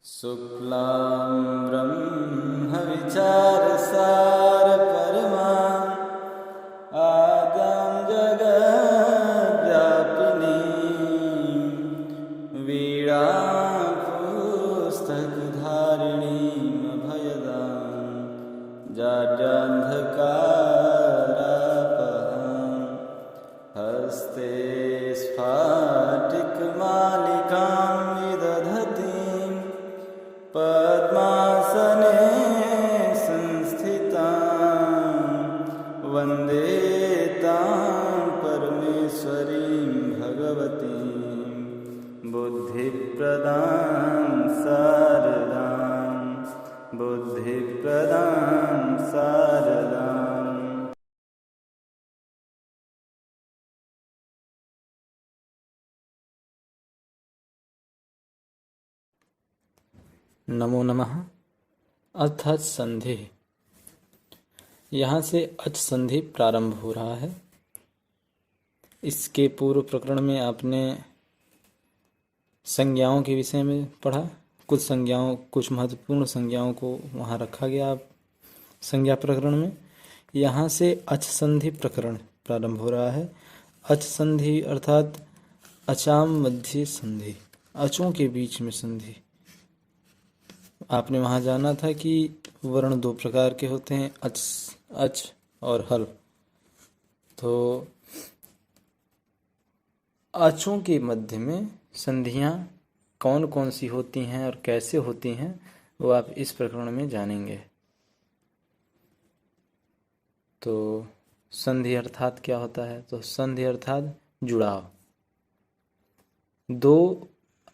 शुक्लां ब्रह्मविचारसारपरमां आद्यां जगद्व्यापिनीं वीणां पुस्तकधारिणीमभयदां जाड्यान्धकारापहां हस्ते स्फाटिकमालिकां विदधतीं पद्मासने संस्थितां वन्दे तां परमेश्वरीं भगवतीं बुद्धिप्रदां शारदाम्। नमो नमः। अथ संधि, यहाँ से अच संधि प्रारंभ हो रहा है। इसके पूर्व प्रकरण में आपने संज्ञाओं के विषय में पढ़ा। कुछ महत्वपूर्ण संज्ञाओं को वहाँ रखा गया संज्ञा प्रकरण में। यहाँ से अच संधि प्रकरण प्रारंभ हो रहा है। अच संधि अर्थात अचाम मध्य संधि, अचों के बीच में संधि। आपने वहाँ जाना था कि वर्ण दो प्रकार के होते हैं, अच और हल। तो अचों के मध्य में संधियाँ कौन कौन सी होती हैं और कैसे होती हैं वो आप इस प्रकरण में जानेंगे। तो संधि अर्थात क्या होता है? तो संधि अर्थात जुड़ाव। दो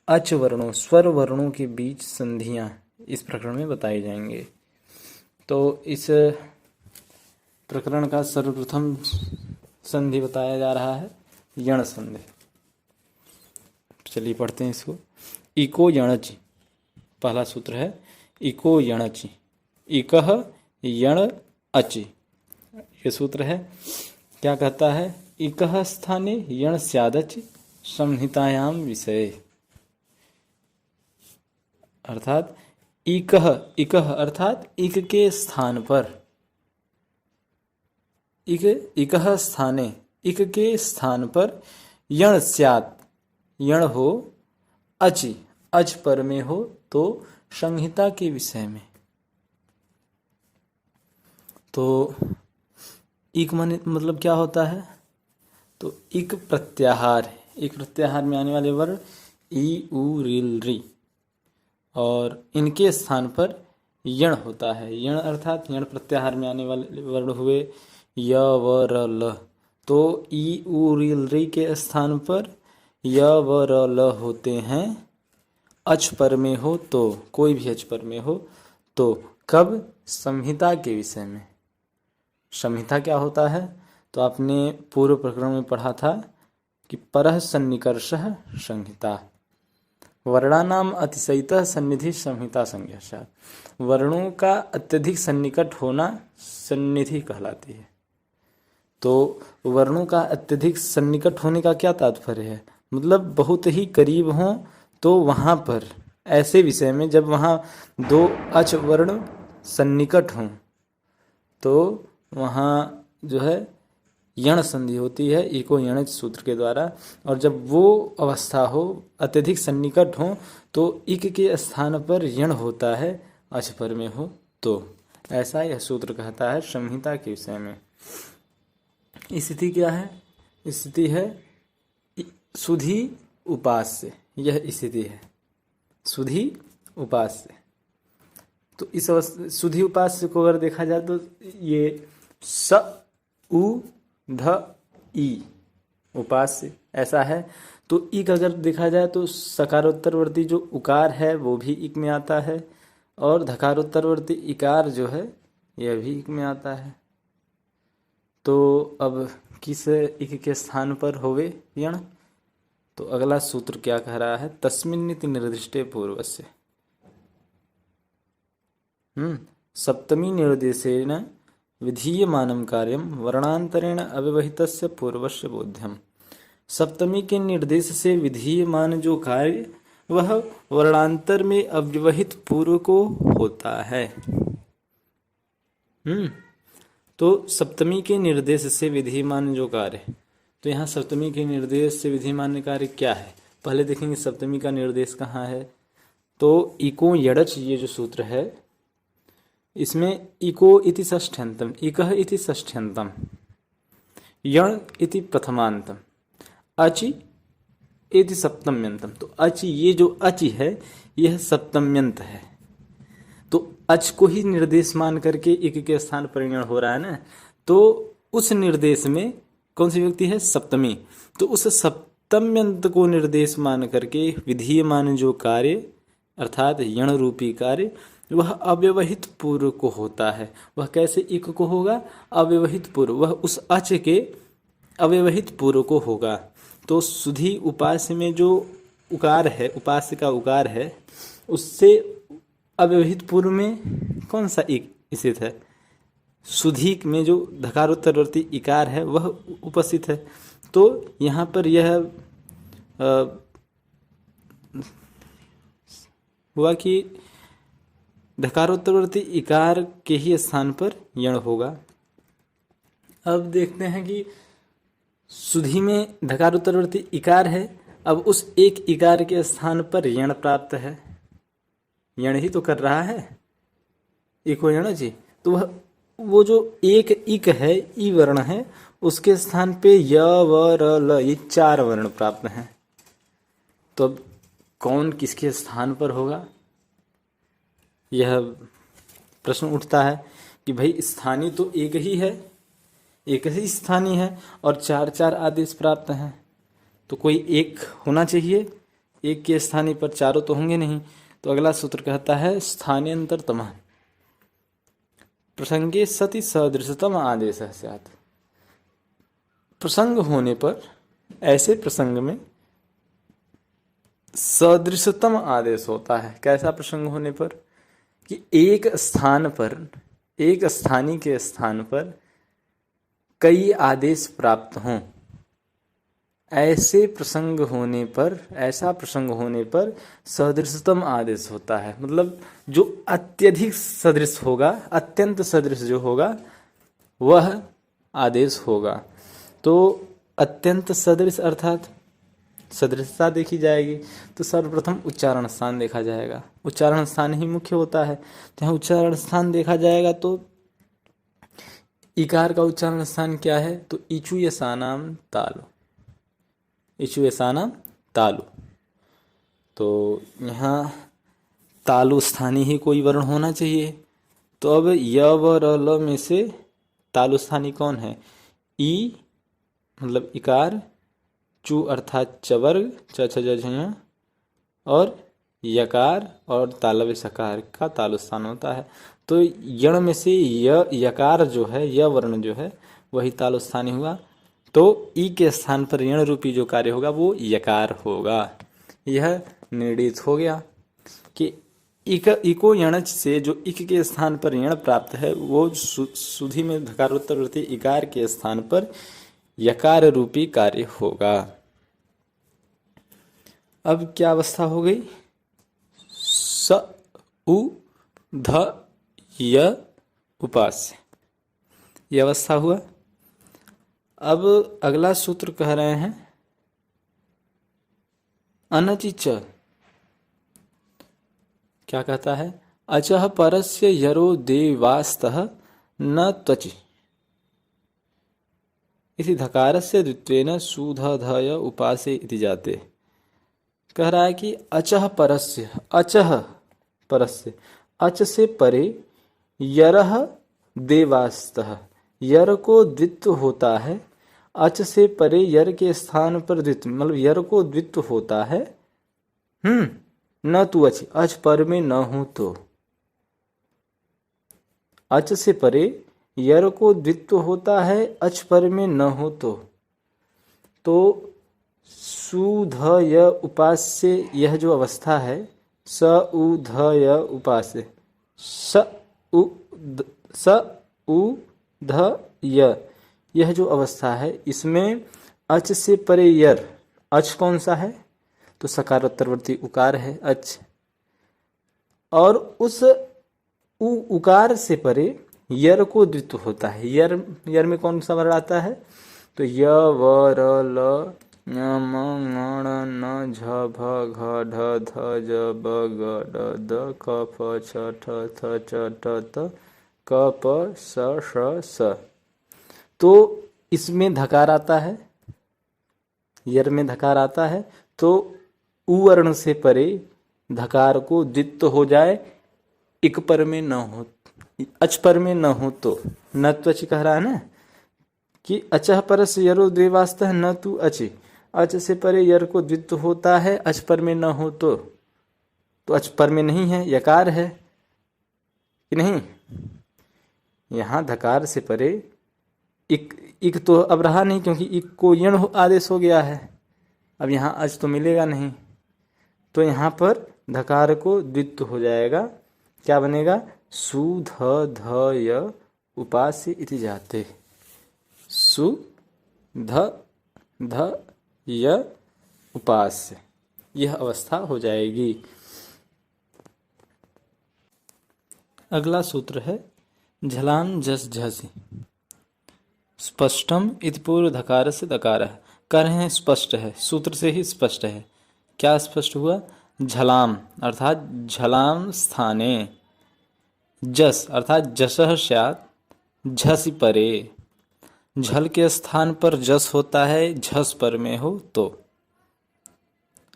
अच वर्णों, स्वर वर्णों के बीच संधियाँ इस प्रकरण में बताई जाएंगे। तो इस प्रकरण का सर्वप्रथम संधि बताया जा रहा है यण संधि। चलिए पढ़ते हैं इसको। इको यणचि, पहला सूत्र है इको यणचि, इकह यण अचि। ये सूत्र है, क्या कहता है? इकह स्थाने यण स्यादच संहितायाम विषय। अर्थात इकह अर्थात इक के स्थान पर, इकह स्थाने, इक के स्थान पर यण स्यात्, यण हो, अचि, अच पर में हो तो संहिता के विषय में। तो इक मतलब क्या होता है? तो इक प्रत्याहार, इक प्रत्याहार में आने वाले वर्ण ई उ रिल री, और इनके स्थान पर यण होता है। यण अर्थात यण प्रत्याहार में आने वाले वर्ण हुए य व र ल। तो ई उ रिल री के स्थान पर य व र ल होते हैं अच पर में हो तो, कोई भी अच पर में हो तो। कब? संहिता के विषय में। संहिता क्या होता है? तो आपने पूर्व प्रकरण में पढ़ा था कि परः सन्निकर्षः संहिता, वर्णानाम अतिशयितः सन्निधि संहिता संज्ञा। वर्णों का अत्यधिक सन्निकट होना सन्निधि कहलाती है। तो वर्णों का अत्यधिक सन्निकट होने का क्या तात्पर्य है? मतलब बहुत ही करीब हों तो वहाँ पर, ऐसे विषय में जब वहाँ दो अच वर्ण सन्निकट हों तो वहाँ जो है यण संधि होती है, इको यणच सूत्र के द्वारा। और जब वो अवस्था हो, अत्यधिक सन्निकट हो, तो इक के स्थान पर यण होता है अच पर में हो तो। ऐसा यह सूत्र कहता है संहिता के विषय में। स्थिति क्या है? स्थिति है सुधि उपास्य, यह स्थिति है सुधि उपास्य। तो इस सुधि उपास्य को अगर देखा जाए तो ये स उ ध ई उपास्य ऐसा है। तो इक अगर देखा जाए तो सकारोत्तरवर्ती जो उकार है वो भी इक में आता है, और धकारोत्तरवर्ती इकार जो है यह भी इक में आता है। तो अब किस इक के स्थान पर होवे यण? तो अगला सूत्र क्या कह रहा है? तस्मिन्निति निर्दिष्टे पूर्वस्य सप्तमी निर्देशेन विधीयमानं कार्यं वर्णांतरेण अव्यवहितस्य पूर्वस्य बोध्यम। सप्तमी के निर्देश से विधीयमान जो कार्य वह वर्णांतर में अव्यवहित पूर्व को होता है। तो सप्तमी के निर्देश से विधिमान जो कार्य, तो यहाँ सप्तमी के निर्देश से विधिमान कार्य क्या है, पहले देखेंगे सप्तमी का निर्देश कहाँ है। तो इको यड़च ये जो सूत्र है, इसमें इको इति षष्ठ्यंतम, इकः इति षष्ठ्यंतम, यण इति प्रथमांतम, अचि इति सप्तम्यंतम। तो अचि, ये जो अचि है यह सप्तम्यंत है। तो अच को ही निर्देश मान करके इक के स्थान पर यण हो रहा है ना, तो उस निर्देश में कौन सी व्यक्ति है, सप्तमी। तो उस सप्तम्यंत को निर्देश मान करके विधीयमान जो कार्य अर्थात यण रूपी कार्य वह अव्यवहित पूर्व को होता है। वह कैसे इक को होगा, अव्यवहित पूर्व, वह उस अच के अव्यवहित पूर्व को होगा। तो सुधी उपास्य में जो उकार है, उपास्य का उकार है, उससे अव्यवहित पूर्व में कौन सा इक स्थित है, सुधी में जो धकारोत्तरवर्ती इकार है वह उपस्थित है। तो यहाँ पर यह हुआ कि धकारोत्तरवर्ती इकार के ही स्थान पर यण होगा। अब देखते हैं कि सुधी में धकारोत्तरवर्ती इकार है, अब उस एक इकार के स्थान पर यण प्राप्त है, यण ही तो कर रहा है, इको यण जी। तो वो जो एक इक है, ई वर्ण है, उसके स्थान पे य व र ल ये 4 वर्ण प्राप्त हैं। तो अब कौन किसके स्थान पर होगा, यह प्रश्न उठता है कि भाई स्थानीय तो एक ही है, एक ही स्थानीय है और 4 आदेश प्राप्त हैं, तो कोई एक होना चाहिए, एक के स्थानीय पर चारों तो होंगे नहीं। तो अगला सूत्र कहता है स्थानीयंतरतमः प्रसंगे सति सदृशतम आदेश स्यात्। प्रसंग होने पर, ऐसे प्रसंग में सदृशतम आदेश होता है। कैसा प्रसंग होने पर कि एक स्थान पर, एक स्थानीय के स्थान पर कई आदेश प्राप्त हों, ऐसे प्रसंग होने पर, ऐसा प्रसंग होने पर सदृशतम आदेश होता है। मतलब जो अत्यधिक सदृश होगा, अत्यंत सदृश जो होगा वह आदेश होगा। तो अत्यंत सदृश अर्थात सदृशता देखी जाएगी, तो सर्वप्रथम उच्चारण स्थान देखा जाएगा। उच्चारण स्थान ही मुख्य होता है, तो यहाँ उच्चारण स्थान देखा जाएगा। तो इकार का उच्चारण स्थान क्या है, तो इचु यसानाम तालु, इचु यसानाम तालु। तो यहाँ तालु स्थानीय ही कोई वर्ण होना चाहिए। तो अब य व र ल में से तालु स्थानीय कौन है, ई मतलब इकार, चू अर्थात चवर्ग च छ ज झ, और यकार और तालव्य सकार का तालु स्थान होता है। तो यण में से यकार जो है, य वर्ण जो है वही तालु स्थानीय हुआ। तो ई के स्थान पर यण रूपी जो कार्य होगा वो यकार होगा। यह निर्णित हो गया कि इको यणच से जो इक के स्थान पर यण प्राप्त है वो सुधि में धकारोत्तरवर्ती इकार के स्थान पर यकार रूपी कार्य होगा। अब क्या अवस्था हो गई, स उ ध य उपास्य, यह अवस्था हुआ। अब अगला सूत्र कह रहे हैं अनचि च, क्या कहता है, अचः परस्य यरो देवास्तः न त्वचि इसी धकारस्य द्वित्वेन सुधधय उपासे इति जाते। कह रहा है कि अचः परस्य, अचः परस्य, अच से परे यरह देवास्तः, यर को द्वित्व होता है, अच से परे यर के स्थान पर द्वित्व, मतलब यर को द्वित्व होता है। न तू अच, अच पर में न हो तो, अच से परे यर को द्वित्व होता है, अच पर में न हो तो सुध य उपास्य, यह जो अवस्था है स उ ध य उपास्य, स उ ध य, यह जो अवस्था है इसमें अच से परे यर, अच कौन सा है, तो सकारोत्तरवर्ती उकार है अच। और उस उकार से परे यर को द्वित्व होता है। यर में कौन सा वर्ण आता है? तो य व र ल म ङ न झ भ घ ढ ध ज ब ग ड द क फ छ ठ थ च ट त क प स ष स। तो इसमें धकार आता है, यर में धकार आता है, तो उ वर्ण से परे धकार को द्वित्व हो जाए, इक पर में न हो, अच पर में न हो तो। न त्वच कह रहा है ना कि अचह परस यरो द्विवास्तः न तू अचि। अच से परे यर को द्वित्व होता है, अच पर में न हो तो अच पर में नहीं है, यकार है कि नहीं। यहां धकार से परे इक तो अब रहा नहीं, क्योंकि इक को यण आदेश हो गया है। अब यहां अच तो मिलेगा नहीं, तो यहां पर धकार को द्वित्व हो जाएगा। क्या बनेगा? सु ध ध य उपास्य इति जाते। सु ध ध य उपास्य, यह अवस्था हो जाएगी। अगला सूत्र है झलाम जस झसी। स्पष्टम इति पूर्व धकार से दकार है। कर हैं स्पष्ट है, सूत्र से ही स्पष्ट है। क्या स्पष्ट हुआ? झलाम अर्थात झलाम स्थाने, जस अर्थात जसह स्यात् झसि परे। झल के स्थान पर जस होता है, झस पर में हो तो।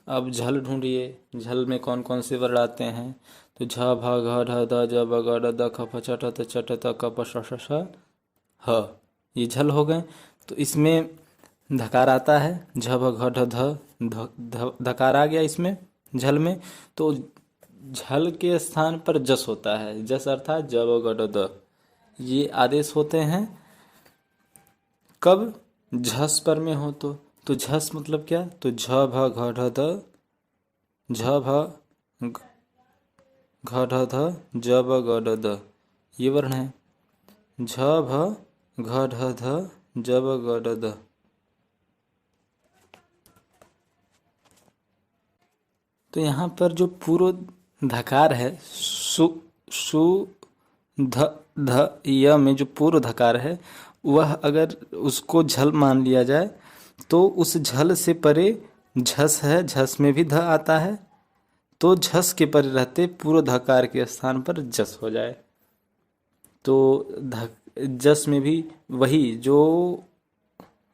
अब झल ढूंढिए, झल में कौन कौन से वर्ण आते हैं? तो झ भ घ ढ द ज ब ग ड द ख फ छ ठ त च ट त क प श ष श ह, ये झल हो गए। तो इसमें धकार आता है, झ भ घ ढ ध धकार आ गया इसमें झल में। तो झल के स्थान पर जस होता है, जस अर्थात ज ब ग ड द, ये आदेश होते हैं। कब? झस पर में हो तो झस मतलब क्या? तो झ भ घ ढ ध, झ भ घ ढ ध ज ब ग ड द, ये वर्ण है। झ भ घ ढ ध ज ब ग ड द। तो यहाँ पर जो पूर्व धकार है, सु ध ध य में जो पूर्व धकार है, वह अगर उसको झल मान लिया जाए तो उस झल से परे झस है, झस में भी ध आता है, तो झस के परे रहते पूर्व धकार के स्थान पर जस हो जाए। तो जस में भी वही जो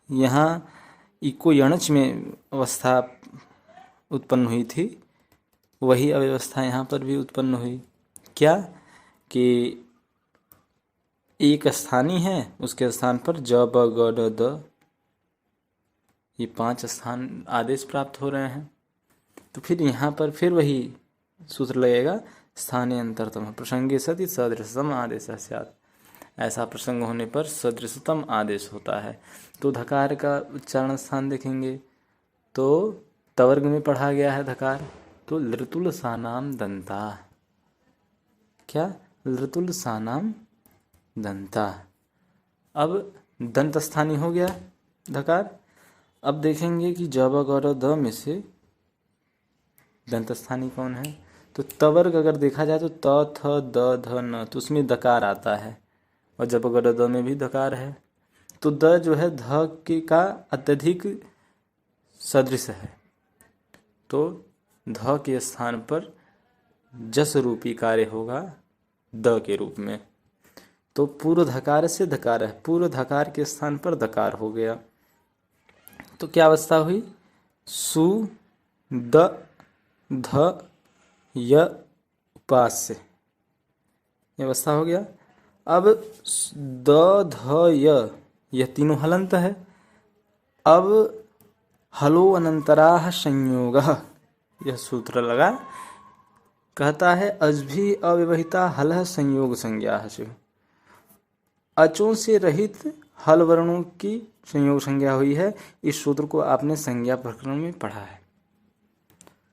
यहाँ इको यणच में अवस्था उत्पन्न हुई थी, वही अव्यवस्था यहाँ पर भी उत्पन्न हुई। क्या? कि एक स्थानीय है, उसके स्थान पर ज ब ग ड द, ये 5 स्थान आदेश प्राप्त हो रहे हैं। तो फिर यहाँ पर फिर वही सूत्र लगेगा, स्थानीय अंतरतम प्रसंगे सति सदृशतम आदेश स्यात्। ऐसा प्रसंग होने पर सदृशतम आदेश होता है। तो धकार का उच्चारण स्थान देखेंगे तो तवर्ग में पढ़ा गया है धकार, तो लृतुल सानाम दंता। क्या? लृतुल सानाम दंता। अब दंत स्थानीय हो गया धकार। अब देखेंगे कि ज ब ग ड द में से दंत स्थानीय कौन है? तो तवर्ग अगर देखा जाए तो त थ द ध न, तो उसमें दकार आता है, और ज ब ग ड द में भी दकार है। तो द जो है ध के का अत्यधिक सदृश है, तो ध के स्थान पर जस रूपी कार्य होगा द के रूप में। तो पूर्व धकार से धकार है, पूर्व धकार के स्थान पर दकार हो गया। तो क्या अवस्था हुई? सु द ध य उपास्य, ये अवस्था हो गया। अब द ध य, यह तीनों हलंत है। अब हलो अनंतराः संयोगः, यह सूत्र लगा। कहता है अजभी अव्यवहिता हलः संयोग संज्ञा से, अचों से रहित हल वर्णों की संयोग संज्ञा हुई है। इस सूत्र को आपने संज्ञा प्रकरण में पढ़ा है।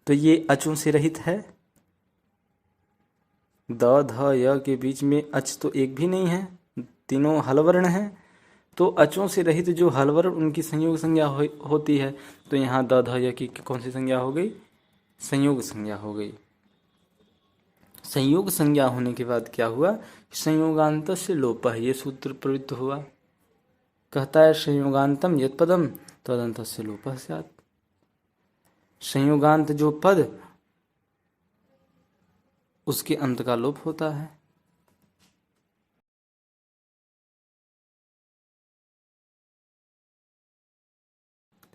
तो ये अचों से रहित है, द ध य के बीच में अच तो एक भी नहीं है, तीनों हल वर्ण है। तो अचों से रहित जो हलवर उनकी संयोग संज्ञा होती है। तो यहाँ द ध य की कौन सी संज्ञा हो गई? संयोग संज्ञा हो गई। संयोग संज्ञा होने के बाद क्या हुआ? संयोगांत से लोपः, ये सूत्र प्रवृत्त हुआ। कहता है संयोगांतम यत् पदम तदंत से लोपः स्यात्। संयोगांत जो पद उसके अंत का लोप होता है।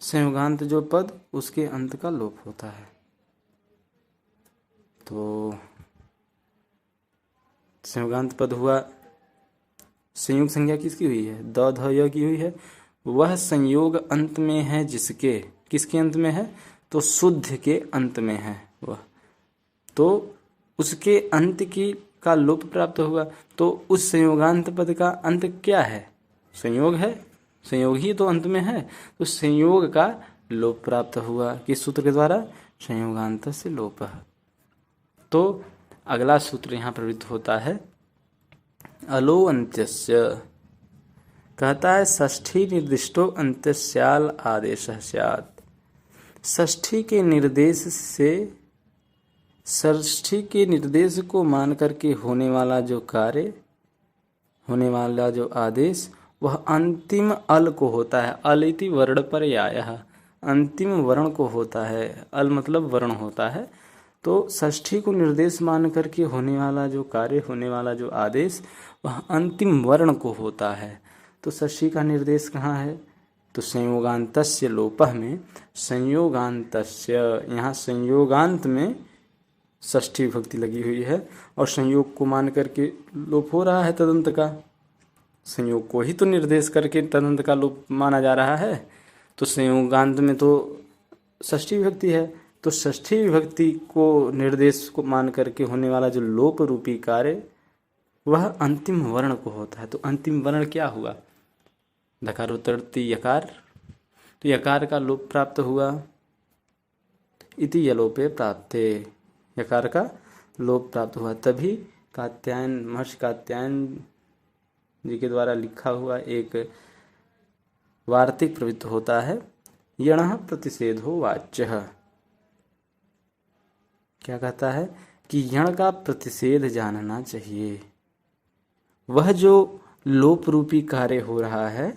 संयोगांत जो पद उसके अंत का लोप होता है। तो संयोगांत पद हुआ, संयोग संज्ञा किसकी हुई है? द ध य की हुई है। वह संयोग अंत में है जिसके, किसके अंत में है? तो शुद्ध के अंत में है वह, तो उसके अंत की का लोप प्राप्त हुआ। तो उस संयोगांत पद का अंत क्या है? संयोग है, संयोग ही तो अंत में है। तो संयोग का लोप प्राप्त हुआ किस सूत्र के द्वारा? संयोगांत से लोपः। तो अगला सूत्र यहाँ प्रवृत्त होता है अलो अंत्यस्य। कहता है षष्ठी निर्दिष्टो अंत्यस्याल आदेशः स्यात्। षष्ठी के निर्देश से, षष्ठी के निर्देश को मान करके होने वाला जो कार्य, होने वाला जो आदेश, वह अंतिम अल को होता है। अल इति वर्ण पर्यायः, अंतिम वर्ण को होता है। अल मतलब वर्ण होता है। तो षष्ठी को निर्देश मान करके होने वाला जो कार्य, होने वाला जो आदेश, वह अंतिम वर्ण को होता है। तो षष्ठी का निर्देश कहाँ है? तो संयोगांतस्य लोपः में संयोगांतस्य, यहाँ संयोगांत में षष्ठी विभक्ति लगी हुई है और संयोग को मान करके लोप हो रहा है तदंत का। संयोग को ही तो निर्देश करके तदंत का लोप माना जा रहा है। तो संयोगांत में तो षष्ठी विभक्ति है, तो षष्ठी विभक्ति को निर्देश को मान करके होने वाला जो लोप रूपी कार्य, वह अंतिम वर्ण को होता है। तो अंतिम वर्ण क्या हुआ? धकारोत्तरति यकार, तो यकार का लोप प्राप्त हुआ। इति यलोपे प्राप्ते, यकार का लोप प्राप्त हुआ। तभी कात्यायन, महर्षि कात्यायन जी के द्वारा लिखा हुआ एक वार्तिक प्रवृत्त होता है यणः प्रतिषेधो वाच्यः। क्या कहता है कि यण का प्रतिषेध जानना चाहिए। वह जो लोप रूपी कार्य हो रहा है,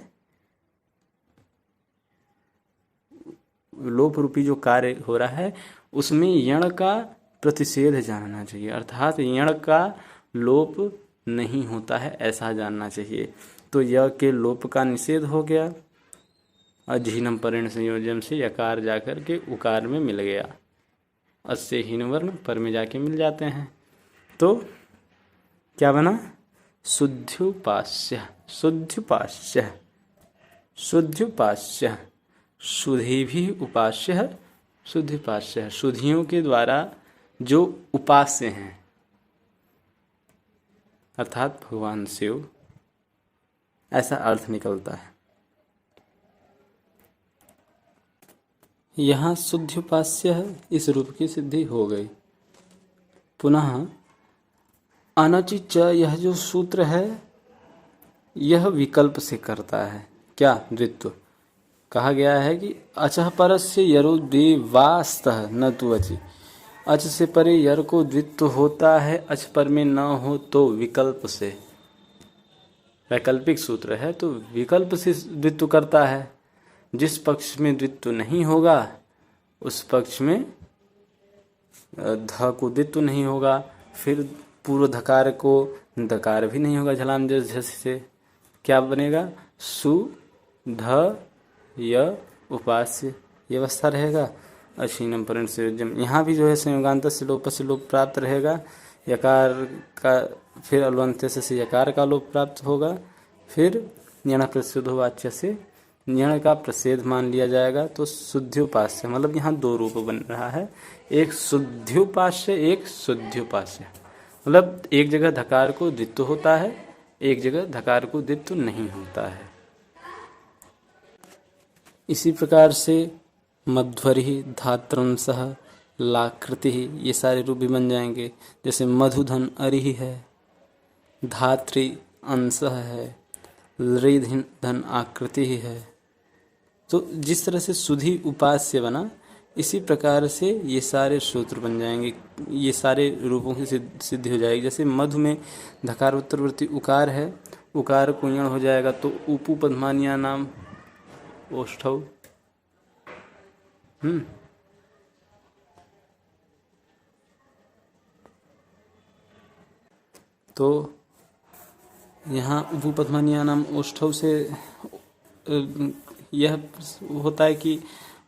लोप रूपी जो कार्य हो रहा है, उसमें यण का प्रतिषेध जानना चाहिए, अर्थात यण का लोप नहीं होता है ऐसा जानना चाहिए। तो य के लोप का निषेध हो गया, अधीनम परिण संयोजन से यकार जाकर के उकार में मिल गया। अस्य हीन वर्ण पर में जाके मिल जाते हैं। तो क्या बना? शुद्ध्युपास्य, शुद्ध्युपास्य, शुद्ध्युपास्य, शुद्धि भी उपास्य है, शुद्ध्युपास्य है, शुद्धियों के द्वारा जो उपास्य हैं, अर्थात भगवान शिव, ऐसा अर्थ निकलता है। यहाँ शुद्ध्युपास्य है, इस रूप की सिद्धि हो गई। पुनः अनचिच, यह जो सूत्र है यह विकल्प से करता है। क्या? द्वित्व। कहा गया है कि अचः परस्य यरो द्विवास्तः न तु अचि। अच से परे यर को द्वित्व होता है, अच पर में न हो तो विकल्प से। वैकल्पिक सूत्र है तो विकल्प से द्वित्व करता है। जिस पक्ष में द्वित्व नहीं होगा उस पक्ष में ध को द्वित्व नहीं होगा, फिर पूर्व धकार को दकार भी नहीं होगा झलाम झस से। क्या बनेगा? सु ध य उपास्य, ये अवस्था रहेगा। अशीनम परिण संयोजम, यहाँ भी जो है संयोगांत से लोप प्राप्त रहेगा। यकार का फिर अलवंत्य से यकार का लोप प्राप्त होगा। फिर यण प्रसिद्ध वाच्य से यण का प्रसिद्ध मान लिया जाएगा। तो शुद्ध्युपास्य, मतलब यहाँ दो रूप बन रहा है, एक शुद्ध्युपास्य, एक शुद्ध्युपास्य। मतलब एक जगह धकार को द्वित्व होता है, एक जगह धकार को द्वित्व नहीं होता है। इसी प्रकार से मध्वरि, धात्रंसः, लाकृति, ये सारे रूप भी बन जाएंगे। जैसे मधुधन अरि है, धात्री अंश है, लृ धन आकृति ही है। तो जिस तरह से सुधि उपास्य बना, इसी प्रकार से ये सारे सूत्र बन जाएंगे, ये सारे रूपों की सिद्धि हो जाएगी। जैसे मधु में धकार उत्तरवर्ती उकार है, उकार को यण हो जाएगा तो उपू पद्मानिया नाम ओष्ठौ। तो यहाँ उपू पद्मानिया नाम ओष्ठौ से यह होता है कि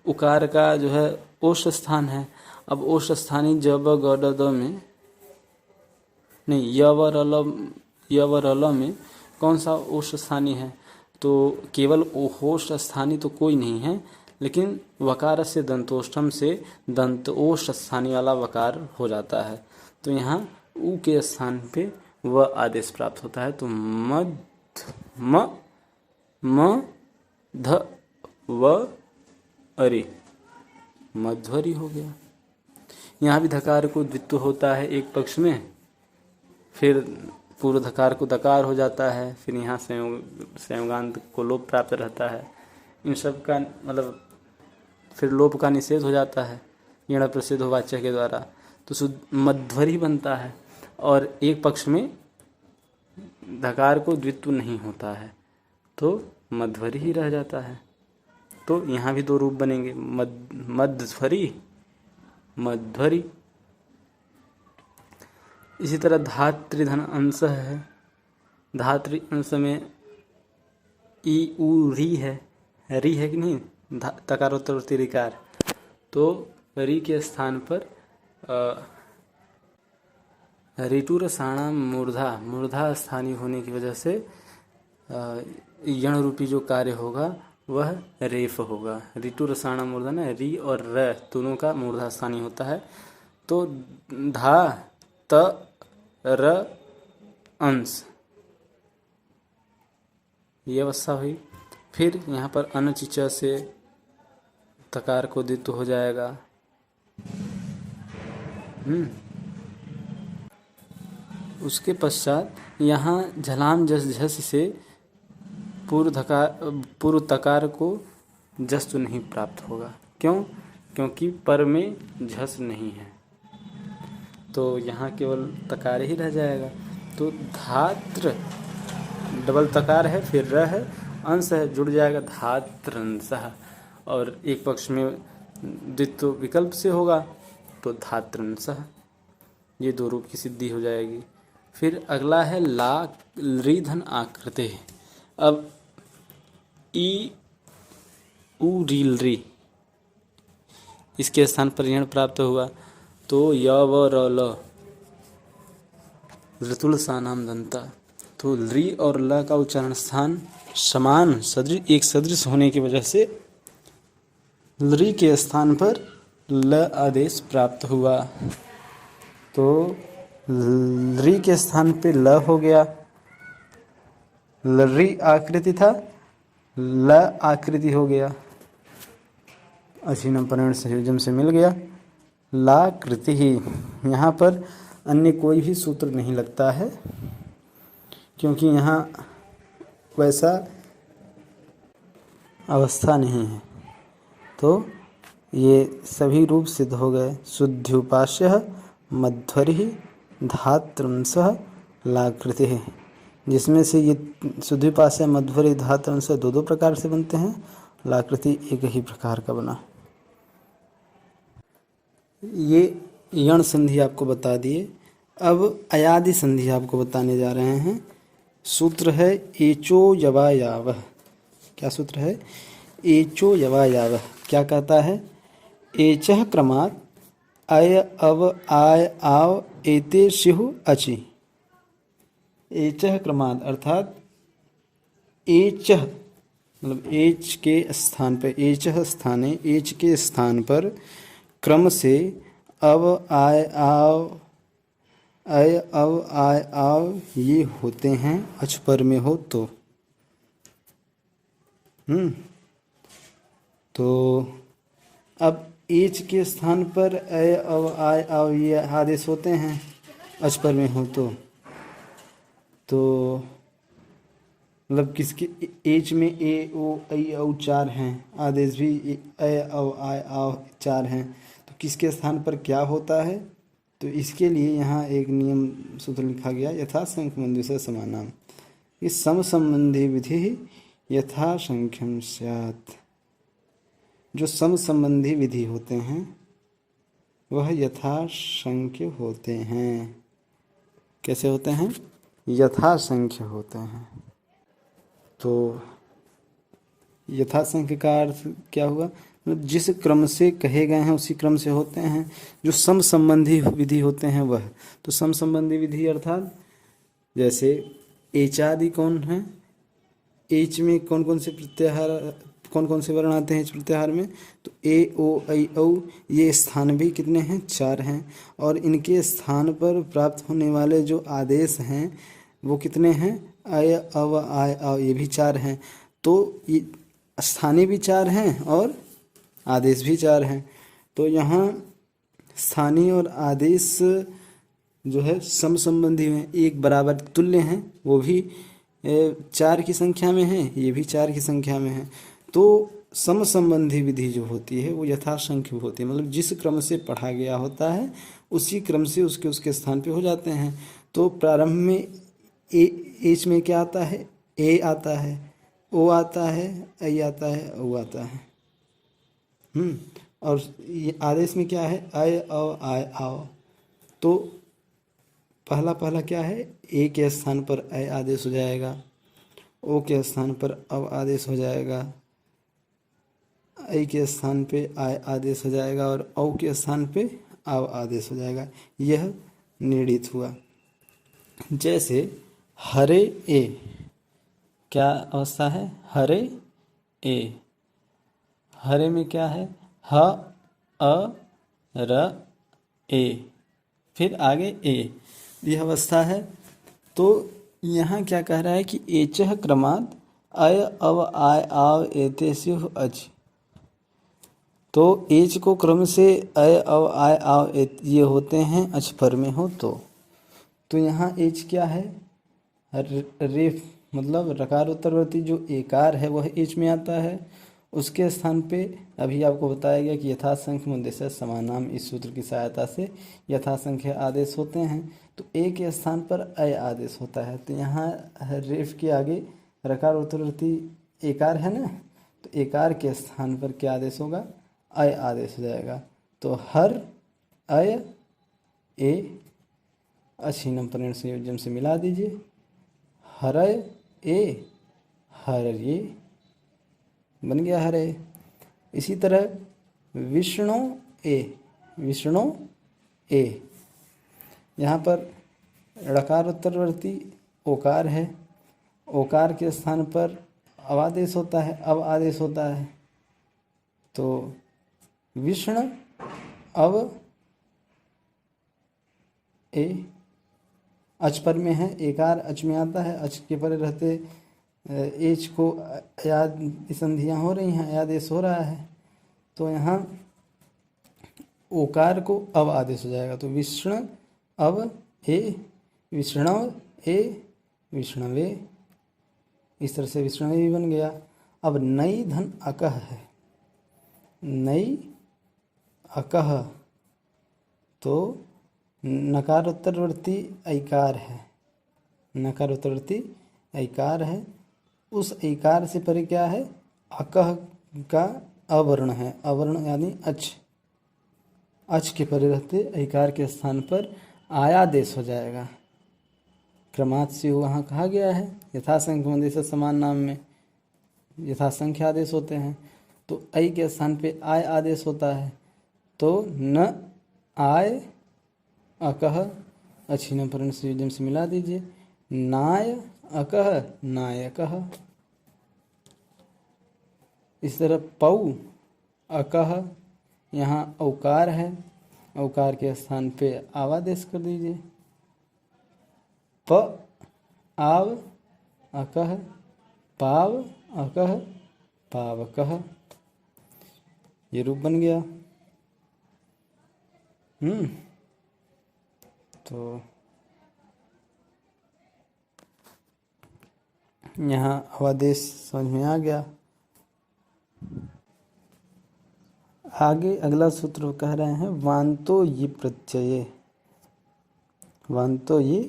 उकार का जो है ओष्ठ स्थान है। अब ओष्ठ स्थानी जब गड द में नहीं, यवर अल में कौन सा ओष्ठ स्थानी है? तो केवल ओष्ठ स्थानी तो कोई नहीं है, लेकिन वकार से दंतोष्ठम से दंतोष्ठ स्थानी वाला वकार हो जाता है। तो यहाँ उ के स्थान पे व आदेश प्राप्त होता है। तो मध म ध व अरे मध्वरी हो गया। यहाँ भी धकार को द्वित्व होता है एक पक्ष में, फिर पूर्व धकार को दकार हो जाता है, फिर यहाँ संयोगांत को लोप प्राप्त रहता है। इन सब का मतलब फिर लोप का निषेध हो जाता है यण प्रसिद्ध वाच्य के द्वारा, तो शुद्ध मध्वरी बनता है। और एक पक्ष में धकार को द्वित्व नहीं होता है तो मध्वरी ही रह जाता है। तो यहाँ भी दो रूप बनेंगे, मध्वरी मध्वरी। इसी तरह धातृ धन अंश है, धातृ अंश में ई उ री है कि नहीं, तकारोत्तरवर्ती ऋकार। तो री के स्थान पर ऋटुर साणा मूर्धा स्थानीय होने की वजह से यण रूपी जो कार्य होगा वह रेफ होगा। ऋतु रसाणा मूर्धन है, री और र दोनों का मूर्धा स्थानीय होता है। तो धा त र अंश ये अवस्था हुई। फिर यहाँ पर अनचिच से तकार को द्वित्व हो जाएगा। उसके पश्चात यहाँ झलाम जस झस से पूर्व तकार को जस तो नहीं प्राप्त होगा। क्यों? क्योंकि पर में झस नहीं है, तो यहाँ केवल तकार ही रह जाएगा। तो धात्र डबल तकार है, फिर र है, अंश है, जुड़ जाएगा धात्रंसः। और एक पक्ष में द्वित्व विकल्प से होगा तो धात्रंसः। ये दो रूप की सिद्धि हो जाएगी। फिर अगला है ला लृ धन आकृति। अब ई उ रील री इसके स्थान पर यण प्राप्त हुआ तो य व र ल ऋतुल सा नाम दंता। तो री और ल का उच्चारण स्थान समान सदृश एक सदृश होने की वजह से लृ के स्थान पर ल आदेश प्राप्त हुआ। तो लृ के स्थान पे ल हो गया, लृ आकृति था, ल आकृति हो गया, अशीनम परिण संयोजन से मिल गया लाकृति ही। यहाँ पर अन्य कोई भी सूत्र नहीं लगता है, क्योंकि यहाँ वैसा अवस्था नहीं है। तो ये सभी रूप सिद्ध हो गए। शुद्ध्युपास्य मध्वरि धात्रंसः लाकृति, जिसमें से ये शुद्ध्युपास्य मध्वरि धात्रंसः दो दो प्रकार से बनते हैं, लाकृति एक ही प्रकार का बना। ये यण संधि आपको बता दिए। अब अयादि संधि आपको बताने जा रहे हैं। सूत्र है एचो यवायावः। क्या सूत्र है? एचो यवायावः। क्या कहता है? एचः क्रमात् अय अव आय आव एते स्युः अचि। एचः क्रमात् अर्थात एचः मतलब एच के स्थान पर, एचः स्थाने एच के स्थान पर क्रम से अव आय आव अय अव आय आव ये होते हैं अच पर में हो तो। तो अब एच के स्थान पर अय अव आय आव ये आदेश होते हैं, अच पर में हो तो मतलब किसके एच में ए ओ ऐ औ चार हैं, आदेश भी ए औ आय आव चार हैं, तो किसके स्थान पर क्या होता है? तो इसके लिए यहाँ एक नियम सूत्र लिखा गया, यथा संख्य मंजुषा समानाम। ये सम संबंधी विधि यथा संख्यम स्यात्। जो सम संबंधी विधि होते हैं वह यथासंख्य होते हैं। कैसे होते हैं? यथासंख्य होते हैं। तो यथासंख्य का अर्थ क्या हुआ? मतलब जिस क्रम से कहे गए हैं उसी क्रम से होते हैं। जो सम संबंधी विधि होते हैं वह, तो सम संबंधी विधि अर्थात जैसे एच आदि कौन है, एच में कौन कौन से प्रत्याहार, कौन कौन से वर्ण आते हैं इस प्रत्याहार में? तो ए ओ ऐ औ, ये स्थान भी कितने हैं? चार हैं। और इनके स्थान पर प्राप्त होने वाले जो आदेश हैं वो कितने हैं? अय अव आय आव, ये भी चार हैं। तो ये स्थानीय भी चार हैं और आदेश भी चार हैं। तो यहाँ स्थानीय और आदेश जो है सम संबंधी हैं, एक बराबर तुल्य हैं, वो भी चार की संख्या में है, ये भी चार की संख्या में है। तो सम संबंधी विधि जो होती है वो यथासंख्य होती है, मतलब जिस क्रम से पढ़ा गया होता है उसी क्रम से उसके उसके स्थान पे हो जाते हैं। तो प्रारंभ में एच में क्या आता है? ए आता है, ओ आता है, ऐ आता है, औ आता है। और ये आदेश में क्या है? अय अव आय आव। तो पहला पहला क्या है? ए के स्थान पर ऐ आदेश हो जाएगा, ओ के स्थान पर अव आदेश हो जाएगा, ऐ के स्थान पे आय आदेश हो जाएगा और औ के स्थान पे आव आदेश हो जाएगा। यह निर्णित हुआ। जैसे हरे ए, क्या अवस्था है? हरे ए। हरे में क्या है? ह अ र ए, फिर आगे ए, यह अवस्था है। तो यहाँ क्या कह रहा है कि एचः क्रमात् अय अव आय आव एतेषु अच। तो एच को क्रम से अय अव आय आव ये होते हैं अच पर में हो तो यहाँ एच क्या है? रेफ, मतलब रकार उत्तरवर्ती जो एकार है वह एच में आता है। उसके स्थान पे अभी आपको बताया गया कि यथासंख्य मुद्देश्य समानाम, इस सूत्र की सहायता से यथासंख्य आदेश होते हैं। तो ए के स्थान पर अय आदेश होता है। तो यहाँ रेफ के आगे रकार उत्तरवर्ती एकार है ना, तो एकार के स्थान पर क्या आदेश होगा? अय आदेश हो जाएगा। तो हर अय ए अछीनम परिण संयोजन से मिला दीजिए, हरय ए हर ये बन गया हरे। इसी तरह विष्णु ए, विष्णु ए, यहाँ पर ऋकार उत्तरवर्ती ओकार है, ओकार के स्थान पर अवादेश होता है, अब आदेश होता है। तो विष्णु अव ए, अच पर में है, एकार अच में आता है, अच के परे रहते एच को याद संधियाँ हो रही हैं, आदेश हो रहा है। तो यहाँ ओकार को अब आदेश हो जाएगा। तो विष्णु अब ए, विष्णव ए, विष्णवे, इस तरह से विष्णवे भी बन गया। अब नई धन अकह है, नई अकह, तो नकार उत्तरवर्ती ऐकार है, नकार उत्तरवर्ती ऐकार है। उस ऐकार से परे क्या है? अकह का अवर्ण है, अवर्ण यानी अच, अच के परे रहते ऐकार के स्थान पर आयादेश हो जाएगा। क्रमात् से वहाँ कहा गया है यथासंख्य मंदेश समान नाम में यथासंख्य आदेश होते हैं। तो ऐ के स्थान पे आय आदेश होता है। तो न आय अकह, अच्छी पर्ण संयोजन से मिला दीजिए, नाय अकह नायकः। इस तरह पौ अकह, यहाँ औकार है, औकार के स्थान पे आवादेश कर दीजिए, प आव अकह पाव अकह पावकः, ये रूप बन गया। तो यहाँ अवादेश समझ में आ गया। आगे अगला सूत्र कह रहे हैं वांतो ये प्रत्यय। वांतो ये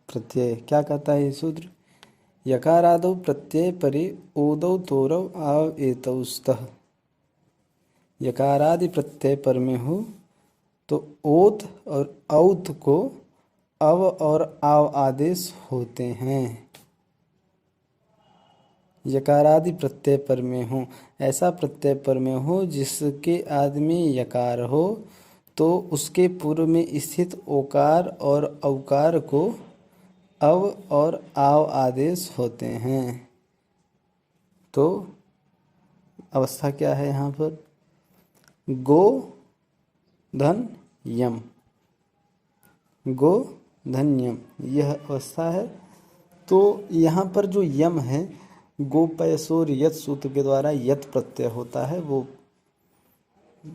प्रत्यय क्या कहता है ये सूत्र? यकारादौ प्रत्यय परे ओदौ तोरौ आव एतौ स्तः। यकारादि प्रत्यय पर में हो तो ओत और औत को अव और आव आदेश होते हैं। यकारादि प्रत्यय पर में हो, ऐसा प्रत्यय पर में हो जिसके आदि में यकार हो तो उसके पूर्व में स्थित ओकार और औकार को अव और आव आदेश होते हैं। तो अवस्था क्या है यहाँ पर? गो धन यम, गो धन यम, यह अवस्था है। तो यहाँ पर जो यम है गोपयसोर यत सूत्र के द्वारा यत प्रत्यय होता है, वो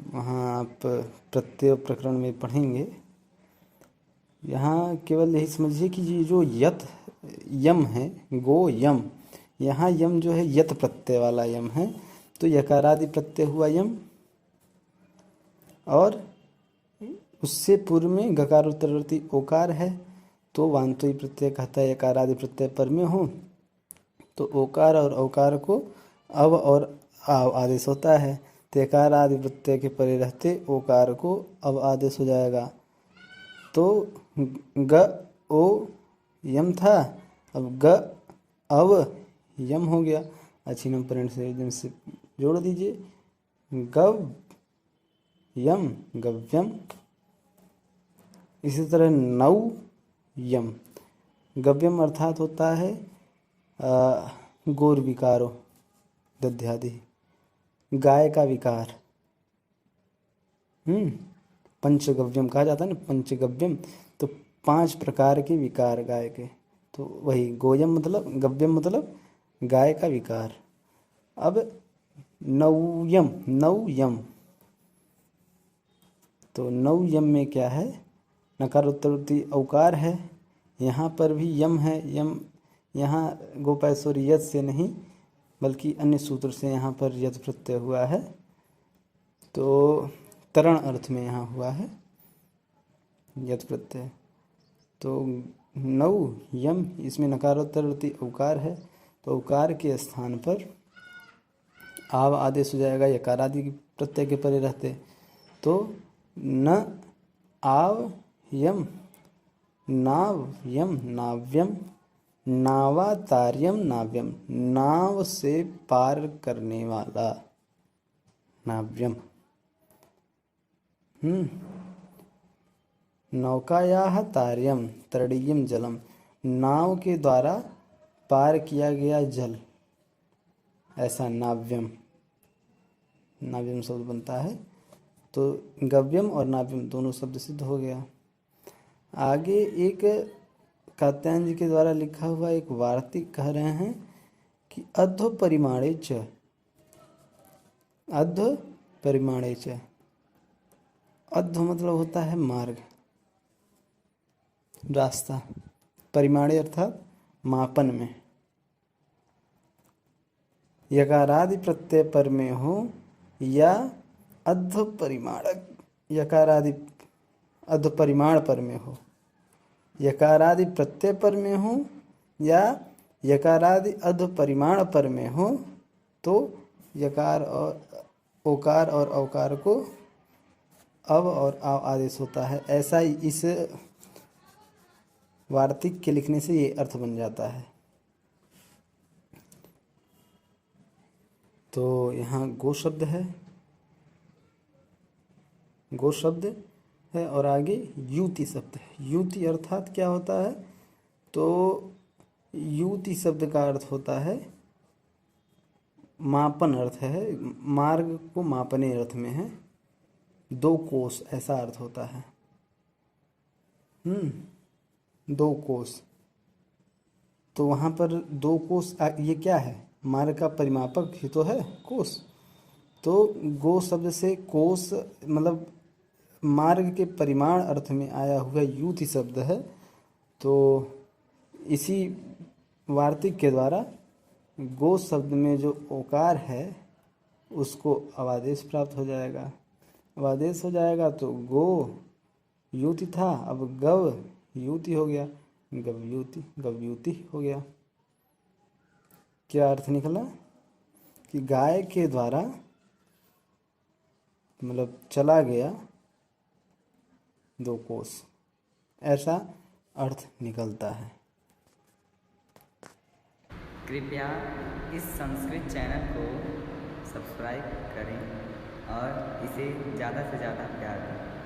वहाँ आप प्रत्यय प्रकरण में पढ़ेंगे। यहाँ केवल यही समझिए कि ये जो यत यम है, गो यम, यहाँ यम जो है यत प्रत्यय वाला यम है। तो यकारादि प्रत्यय हुआ यम और उससे पूर्व में गकार उत्तरवर्ती ओकार है। तो वांतोई प्रत्यय कहता है यकारादि प्रत्यय पर में हो तो ओकार और औकार को अव और आव आदेश होता है। तो यकार आदि प्रत्यय के परे रहते ओकार को अव आदेश हो जाएगा। तो ग ओ यम था, अब ग अव यम हो गया। अच्छी परिण से एकदम से जोड़ दीजिए, गव यम गव्यम। इसी तरह नौ यम, गव्यम अर्थात होता है गोर विकारो दध्यादि, गाय का विकार। पंचगव्यम कहा जाता है ना, पंचगव्यम। तो 5 प्रकार के विकार गाय के, तो वही गोयम मतलब गव्यम मतलब गाय का विकार। अब नौयम, नौयम, तो नौयम में क्या है? नकार उत्तरवर्ती औकार है। यहाँ पर भी यम है। यम यहाँ गोपैश्वर यत से नहीं बल्कि अन्य सूत्र से यहाँ पर यत प्रत्यय हुआ है। तो तरण अर्थ में यहाँ हुआ है यत प्रत्यय। तो नौ यम, इसमें नकारोत्तरवर्ती औकार है। तो औकार के स्थान पर आव आदेश हो जाएगा यकारादि प्रत्यय के परे रहते। तो न आव यम, नाव यम नाव्यम, नावातार्यम नाव्यम, नाव से पार करने वाला नाव्यम। नौकायाः तार्यम तरणीयम जलम, नाव के द्वारा पार किया गया जल, ऐसा नाव्यम। नाव्यम शब्द बनता है। तो गव्यम और नाव्यम दोनों शब्द सिद्ध हो गया। आगे एक कात्यायन जी के द्वारा लिखा हुआ एक वार्तिक कह रहे हैं कि अध्व परिमाणे च, अध्व परिमाणे च, अध्व मतलब होता है मार्ग, रास्ता, परिमाणे अर्थात मापन में। यकारादि प्रत्यय पर में हो या अध्व परिमाणक, यकारादि अध्व परिमाण पर में हो, यकारादि प्रत्यय पर में हो या यकारादि अध्व परिमाण पर में हो तो यकार और ओकार और औकार को अव और आव आदेश होता है। ऐसा ही इस वार्तिक के लिखने से ये अर्थ बन जाता है। तो यहाँ गो शब्द है, गो शब्द है और आगे युति शब्द है। युति अर्थात क्या होता है? तो युति शब्द का अर्थ होता है मापन, अर्थ है मार्ग को मापने अर्थ में है। 2 कोस ऐसा अर्थ होता है। 2 कोस, तो वहाँ पर 2 कोस, ये क्या है? मार्ग का परिमापक ही तो है कोस। तो गो शब्द से कोस मतलब मार्ग के परिमाण अर्थ में आया हुआ युति शब्द है। तो इसी वार्तिक के द्वारा गो शब्द में जो ओकार है उसको अवादेश प्राप्त हो जाएगा। अवादेश हो जाएगा तो गो युति था, अब गव युति हो गया, गवयुति हो गया। क्या अर्थ निकला कि गाय के द्वारा मतलब चला गया 2 कोस, ऐसा अर्थ निकलता है। कृपया इस संस्कृत चैनल को सब्सक्राइब करें और इसे ज़्यादा से ज़्यादा प्यार दें।